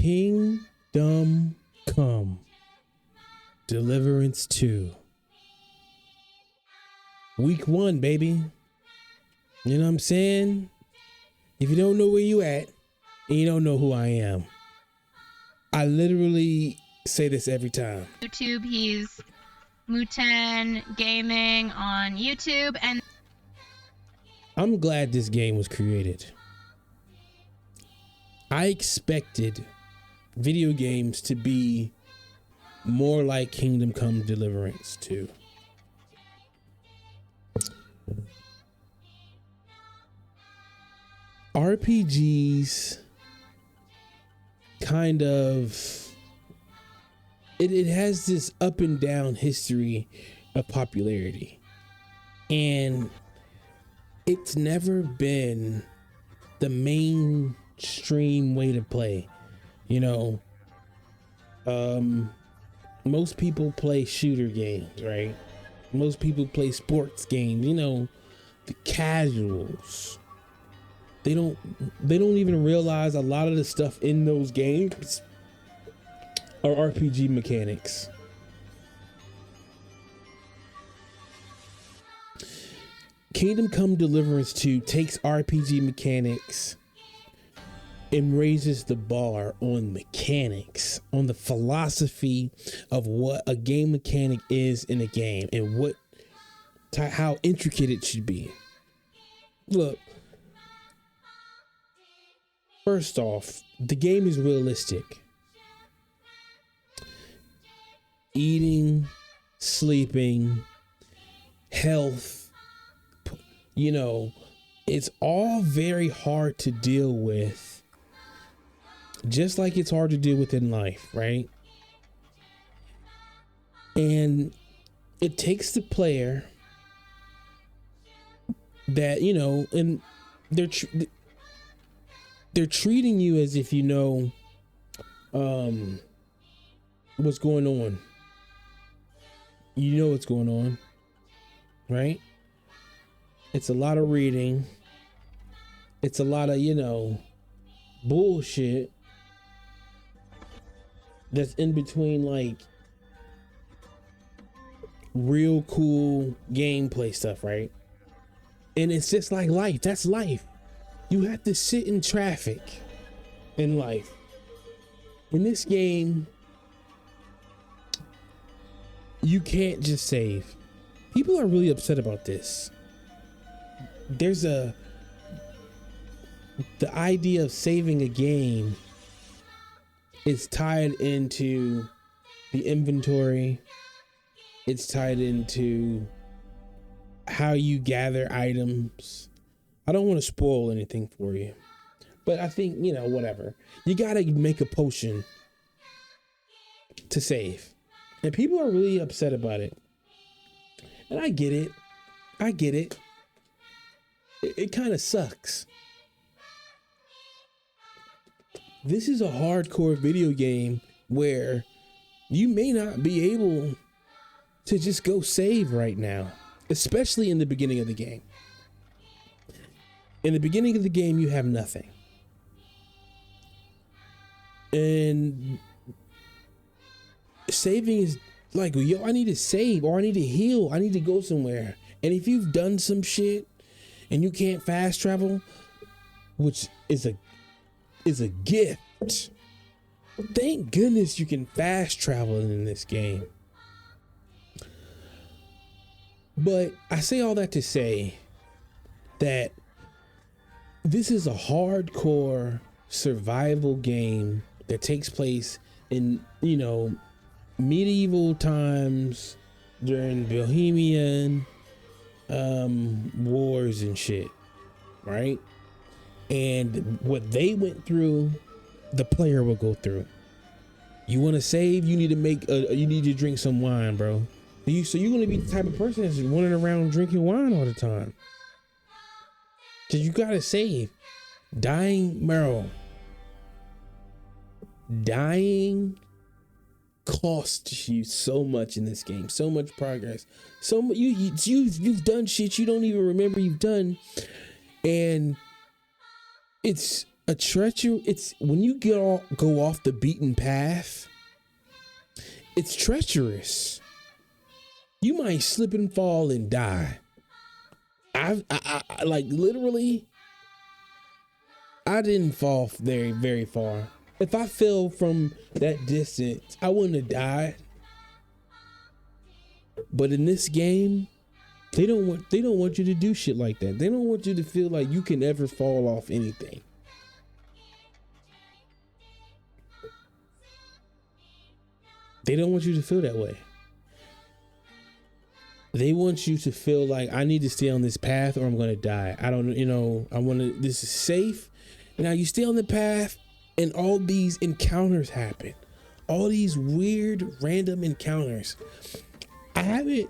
Kingdom Come Deliverance 2. Week 1, baby. You know what I'm saying? If you don't know where you at and you don't know who I am, I literally say this every time. YouTube, he's Muten Gaming on YouTube, and I'm glad this game was created. I expected video games to be more like Kingdom Come Deliverance 2. RPGs kind of, it has this up and down history of popularity, and it's never been the mainstream way to play. You know, most people play shooter games, right? Most people play sports games, you know, the casuals. They don't even realize a lot of the stuff in those games are RPG mechanics. Kingdom Come Deliverance 2 takes RPG mechanics and raises the bar on mechanics, on the philosophy of what a game mechanic is in a game and how intricate it should be. Look, first off, the game is realistic. Eating, sleeping, health, you know, it's all very hard to deal with. Just like it's hard to deal with in life, right? And it takes the player that, you know, and they're treating you as if you know what's going on. You know what's going on, right? It's a lot of reading. It's a lot of, you know, bullshit that's in between, like, real cool gameplay stuff, right? And it's just like life. That's life. You have to sit in traffic in life. In this game, you can't just save. People are really upset about this. The idea of saving a game is tied into the inventory. It's tied into how you gather items. I don't want to spoil anything for you, but I think, you know, whatever. You got to make a potion to save. And people are really upset about it. And I get it. It kind of sucks. This is a hardcore video game where you may not be able to just go save right now, especially in the beginning of the game. In the beginning of the game, you have nothing. And saving is like, yo, I need to save, or I need to heal. I need to go somewhere. And if you've done some shit and you can't fast travel, which is a gift. Thank goodness you can fast travel in this game. But I say all that to say that this is a hardcore survival game that takes place in, you know, medieval times during Bohemian wars and shit, right? And what they went through, the player will go through. You want to save? You need to drink some wine, bro. So you're gonna be the type of person that's running around drinking wine all the time. Cause you gotta save. Dying costs you so much in this game. So much progress. You've done shit you don't even remember you've done, and it's A treachery, it's when you go off the beaten path, it's treacherous. You might slip and fall and die. I like literally, I didn't fall very, very far. If I fell from that distance, I wouldn't have died. But in this game, they don't want you to do shit like that. They don't want you to feel like you can ever fall off anything. They don't want you to feel that way. They want you to feel like I need to stay on this path or I'm going to die. I don't, I want to, this is safe. Now you stay on the path and all these encounters happen. All these weird, random encounters. I haven't,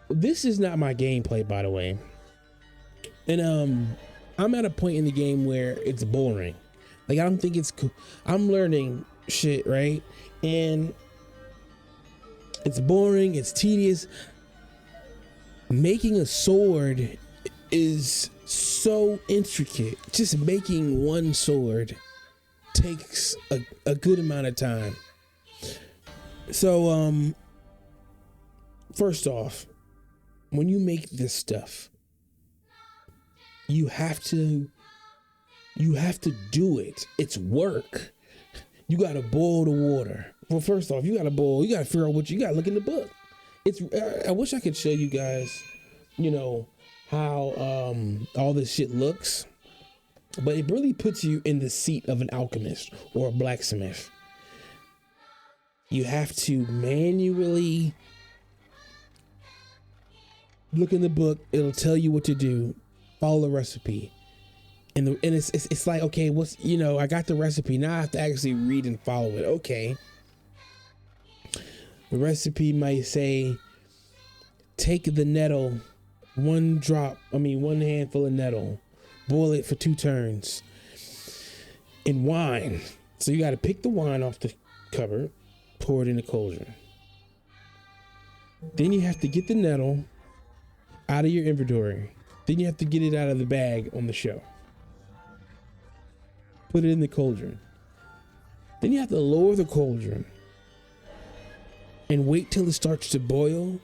this is not my gameplay, by the way. And I'm at a point in the game where it's boring. Like, I don't think it's cool. I'm learning shit, right? And it's boring, it's tedious. Making a sword is so intricate. Just making one sword takes a good amount of time. So, first off, when you make this stuff, you have to do it. It's work. You gotta boil the water. Well, first off, you gotta figure out what you gotta look in the book. I wish I could show you guys, how all this shit looks, but it really puts you in the seat of an alchemist or a blacksmith. You have to manually look in the book. It'll tell you what to do. Follow the recipe. And it's like, okay, I got the recipe. Now I have to actually read and follow it. Okay. The recipe might say, take the nettle, one handful of nettle, boil it for 2 turns. In wine. So you got to pick the wine off the cupboard, pour it in the cauldron. Then you have to get the nettle out of your inventory. Then you have to get it out of the bag on the shelf. Put it in the cauldron. Then you have to lower the cauldron and wait till it starts to boil.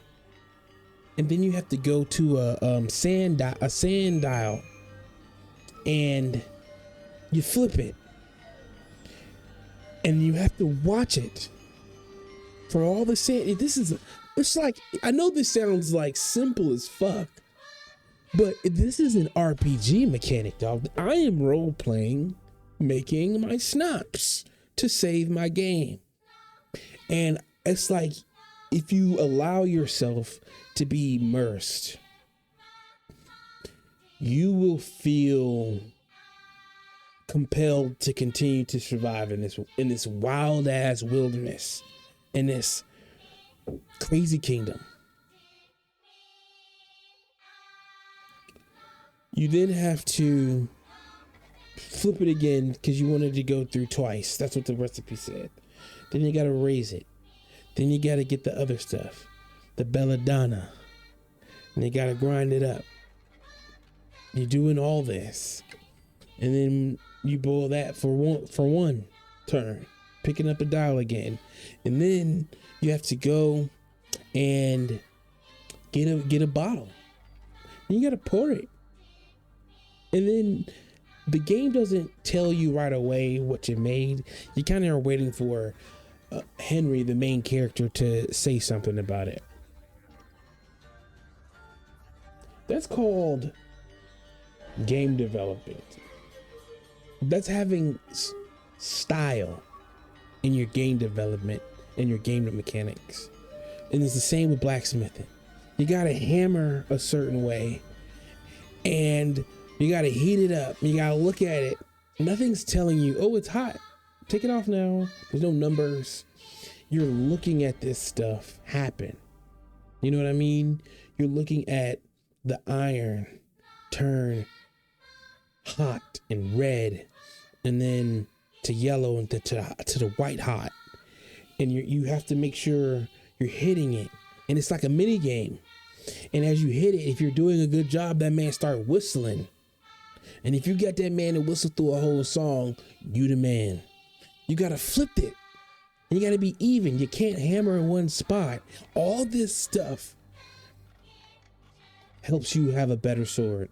And then you have to go to a sand dial and you flip it. And you have to watch it for all the sand. It's like, I know this sounds like simple as fuck, but this is an RPG mechanic, dog. I am role playing, making my snaps to save my game. And it's like, if you allow yourself to be immersed, you will feel compelled to continue to survive in this wild ass wilderness, in this crazy kingdom. You then have to flip it again because you wanted to go through twice. That's what the recipe said. Then you got to raise it. Then you got to get the other stuff, the belladonna, and you got to grind it up. You're doing all this, and then you boil that for one turn, picking up the dial again, and then you have to go and get a bottle. And you got to pour it, and then the game doesn't tell you right away what you made. You kind of are waiting for Henry, the main character, to say something about it. That's called game development. That's having style in your game development and your game mechanics. And it's the same with blacksmithing. You gotta hammer a certain way and you gotta heat it up. You gotta look at it. Nothing's telling you, oh, it's hot. Take it off now. There's no numbers. You're looking at this stuff happen. You know what I mean? You're looking at the iron turn hot and red, and then to yellow, and to the white hot. And you have to make sure you're hitting it. And it's like a mini game. And as you hit it, if you're doing a good job, that man start whistling. And if you got that man to whistle through a whole song, you the man. You gotta flip it. You gotta be even. You can't hammer in one spot. All this stuff helps you have a better sword,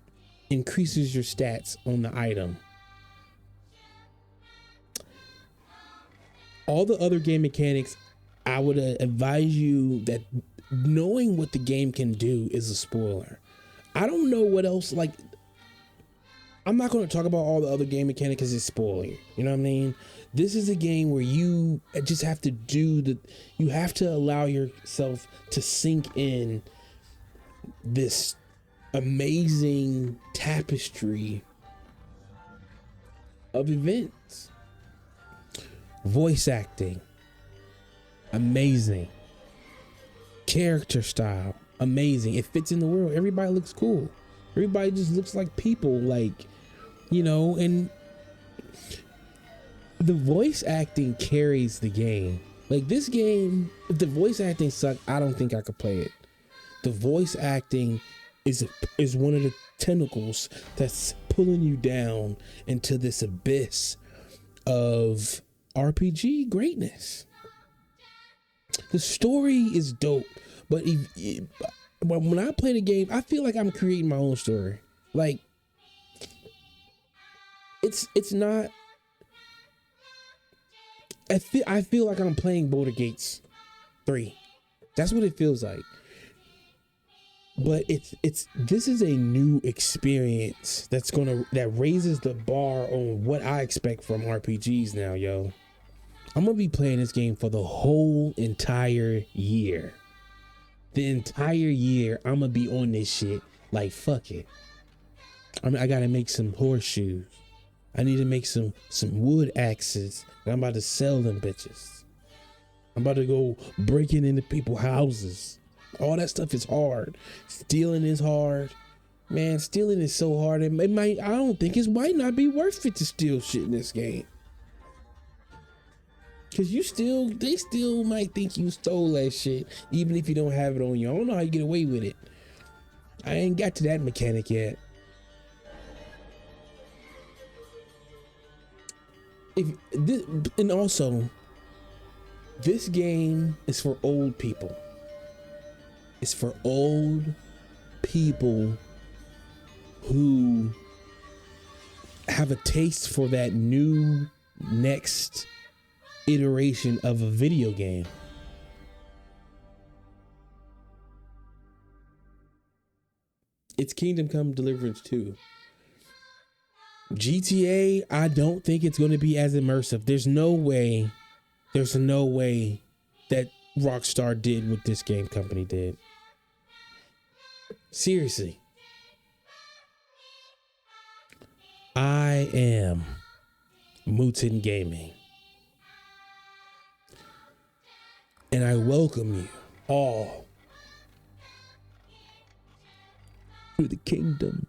increases your stats on the item. All the other game mechanics, I would advise you that knowing what the game can do is a spoiler. I don't know what else, like, I'm not going to talk about all the other game mechanics because it's spoiling. You know what I mean? This is a game where you just have to you have to allow yourself to sink in this amazing tapestry of events. Voice acting, amazing. Character style, amazing. It fits in the world. Everybody looks cool. Everybody just looks like people, like, you know, and the voice acting carries the game. Like, this game, if the voice acting sucked, I don't think I could play it. The voice acting is one of the tentacles that's pulling you down into this abyss of RPG greatness. The story is dope, but when I play the game, I feel like I'm creating my own story. Like, it's not. I feel like I'm playing Border Gates 3. That's what it feels like. But this is a new experience that raises the bar on what I expect from RPGs now, yo. I'm gonna be playing this game for the whole entire year. The entire year, I'm gonna be on this shit. Like, fuck it. I gotta make some horseshoes. I need to make some wood axes. I'm about to sell them bitches. I'm about to go breaking into people's houses. All that stuff is hard. Stealing is hard. Man, stealing is so hard. I don't think it might not be worth it to steal shit in this game. Cause they still might think you stole that shit, even if you don't have it on you. I don't know how you get away with it. I ain't got to that mechanic yet. And also, this game is for old people. It's for old people who have a taste for that new next iteration of a video game. It's Kingdom Come Deliverance 2. GTA, I don't think it's going to be as immersive. There's no way that Rockstar did what this game company did. Seriously. I am Muten Gaming. And I welcome you all to the kingdom